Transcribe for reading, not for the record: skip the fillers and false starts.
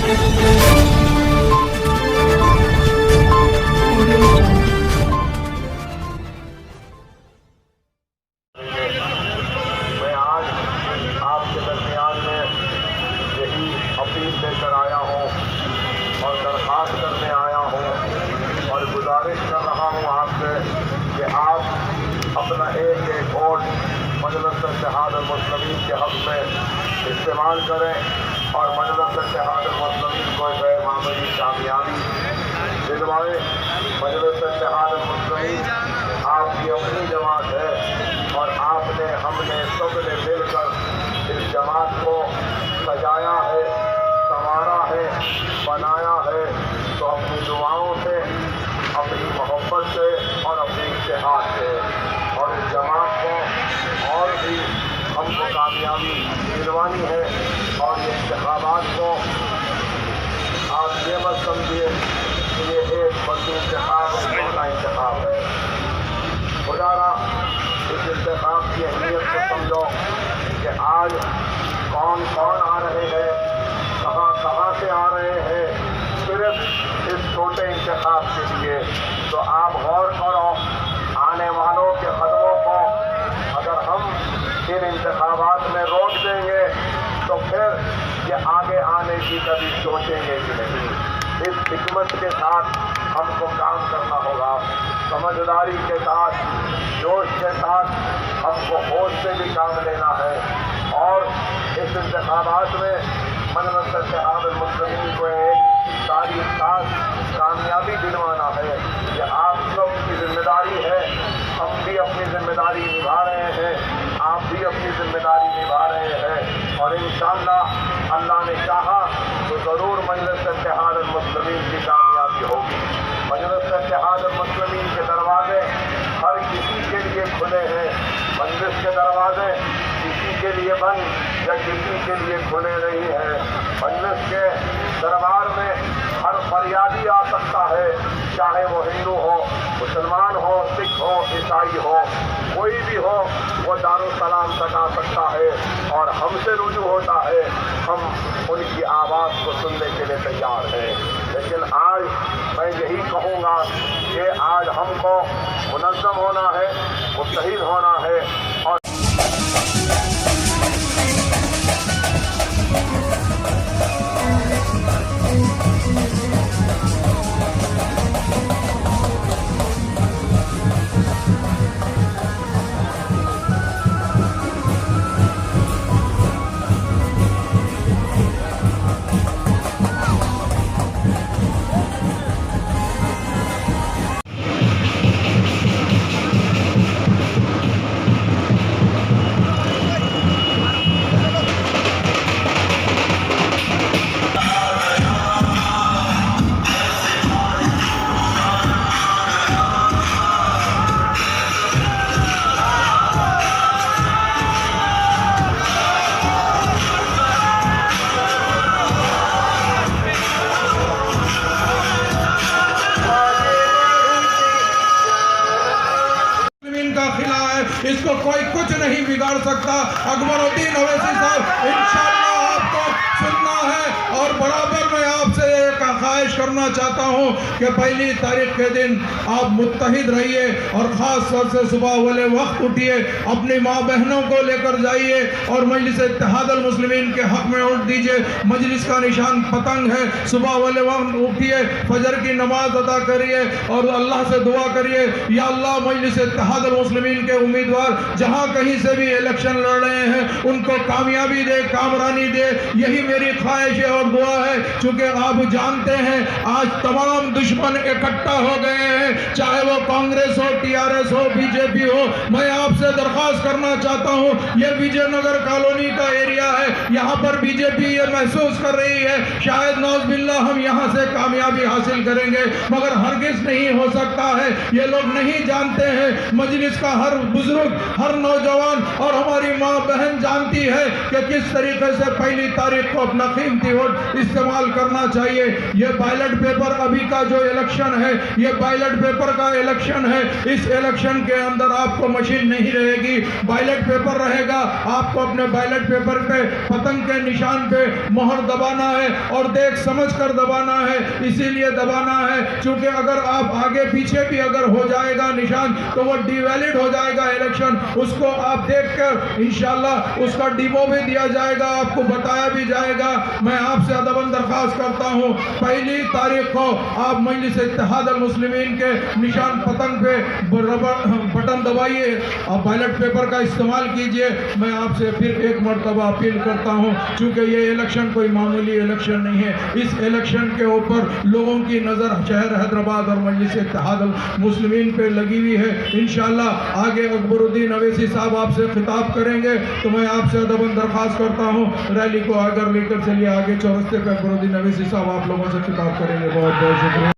میں آج آپ کے درمیان میں یہی اپیل لے کر آیا ہوں اور درخواست کرنے آیا ہوں اور گزارش کر رہا ہوں آپ سے کہ آپ اپنا ایک ایک ووٹ مجلس اتحاد المسلمین کے حق میں استعمال کریں اور مجلس اتحاد المسلمین کو غیر معمولی کامیابی دلوائے۔ مجلس اتحاد المسلمین آپ کی اپنی جماعت ہے اور آپ نے ہم نے سب نے مل کر اس جماعت کو سجایا ہے، سنوارا ہے، بنایا ہے، تو اپنی دعاؤں سے، اپنی محبت سے اور اپنی اتحاد سے اور اس جماعت کو اور بھی ہم کو کامیابی دلوانی ہے۔ اور یہ انتخابات کو آپ یہ مت سمجھیے کہ یہ ایک بڑی انتخاب چھوٹا انتخاب ہے۔ خدا را اس انتخاب کی اہمیت کو سمجھو کہ آج کون کون آ رہے ہیں، کہاں کہاں سے آ رہے ہیں صرف اس چھوٹے انتخاب کے لیے۔ تو آپ غور کرو آنے والوں کے قدموں کو، اگر ہم ان انتخابات میں روک دیں گے تو پھر یہ آگے آنے کی کبھی سوچیں گے کہ نہیں۔ اس حکمت کے ساتھ ہم کو کام کرنا ہوگا، سمجھداری کے ساتھ، جوش کے ساتھ ہم کو ہوش سے بھی کام لینا ہے اور اس انتخابات میں مجلس اتحاد المسلمین کو ایک تاریخ ساز کامیابی دلوانا ہے۔ یہ آپ سب کی ذمہ داری ہے، ہم بھی اپنی ذمہ داری نبھا رہے ہیں، آپ بھی اپنی ذمہ داری نبھا رہے ہیں اور انشاءاللہ اللہ نے چاہا تو ضرور مجلس اتحاد المسلمین کی کامیابی ہوگی۔ مجلس اتحاد المسلمین کے دروازے ہر کسی کے لیے کھلے ہیں، مجلس کے دروازے کسی کے لیے بند یا کسی کے لیے کھلے نہیں ہیں۔ مجلس کے دربار میں ہر فریادی آ سکتا ہے، چاہے وہ ہندو ہو، مسلمان ہو، سکھ ہو، عیسائی ہو، کوئی بھی ہو، وہ دارالسلام تک آ سکتا ہے اور ہم سے رجوع ہوتا ہے، ہم ان کی آواز کو سننے کے لیے تیار ہیں۔ لیکن آج میں یہی کہوں گا کہ آج ہم کو منظم ہونا ہے، متحد ہونا ہے اور اس کو کوئی کچھ نہیں بگاڑ سکتا۔ اکبر الدین اویسی صاحب انشاءاللہ آپ کو سننا ہے اور برابر میں آپ سے ایک خواہش کرنا چاہتا ہوں کہ پہلی تاریخ کے دن آپ متحد رہیے اور خاص طور سے صبح والے وقت اٹھیے، اپنی ماں بہنوں کو لے کر جائیے اور مجلس اتحاد المسلمین کے حق میں ووٹ دیجیے۔ مجلس کا نشان پتنگ ہے، صبح والے وقت اٹھیے، فجر کی نماز ادا کریے اور اللہ سے دعا کریے، یا اللہ مجلس اتحاد المسلمین کے امیدوار جہاں کہیں سے بھی الیکشن لڑ رہے ہیں ان کو کامیابی دے، کامرانی دے، یہی میری خواہش ہے اور دعا ہے۔ چونکہ آپ جانتے ہیں آج تمام دشمن اکٹھا ہو گئے ہیں، چاہے وہ کانگریس ہو، ٹی آر ایس ہو، بی جے پی ہو۔ میں آپ سے درخواست کرنا چاہتا ہوں، یہ وجے نگر کالونی کا ایریا ہے، یہاں پر بی جے پی یہ محسوس کر رہی ہے شاید نعوذ باللہ ہم یہاں سے کامیابی حاصل کریں گے، مگر ہرگز نہیں ہو سکتا ہے۔ یہ لوگ نہیں جانتے ہیں، مجلس کا ہر بزرگ، ہر نوجوان اور ہماری ماں بہن جانتی ہے کہ کس طریقے سے پہلی تاریخ کو اپنا قیمتی ووٹ استعمال کرنا چاہیے۔ یہ یہ بیلٹ پیپر ابھی کا جو الیکشن ہے یہ بیلٹ پیپر کا الیکشن ہے. اس الیکشن کے اندر آپ کو مشین نہیں رہے گی, بیلٹ پیپر رہے گا. آپ کو اپنے بیلٹ پیپر پہ پتنگ کے نشان پہ مہر دبانا ہے اور دیکھ سمجھ کر دبانا ہے. اسی لیے دبانا ہے چونکہ اگر آپ آگے پیچھے بھی اگر ہو جائے گا نشان تو وہ ڈی ویلڈ ہو جائے گا الیکشن. اس کو آپ دیکھ کر انشاءاللہ اس کا ڈیمو بھی دیا جائے گا, آپ کو بتایا بھی جائے گا. میں آپ سے ادباً درخواست کرتا ہوں 1 تاریخ کو آپ مجلس اتحاد المسلمین کے نشان پتنگ پہ بٹن دبائیے, آپ بیلٹ پیپر کا استعمال کیجئے. میں آپ سے پھر ایک مرتبہ اپیل کرتا ہوں چونکہ یہ الیکشن کوئی معمولی الیکشن نہیں ہے. اس الیکشن کے اوپر لوگوں کی نظر شہر حیدرآباد اور مجلس اتحاد المسلمین پہ لگی ہوئی ہے. انشاءاللہ آگے اکبر الدین اویسی صاحب آپ سے خطاب کریں گے تو میں آپ سے ادباً درخواست کرتا ہوں ریلی کو اگر لے کر چلیے آگے چورستے پہ اکبر الدین اویسی صاحب آپ لوگوں سے خطاب کریں گے. بہت بہت شکریہ.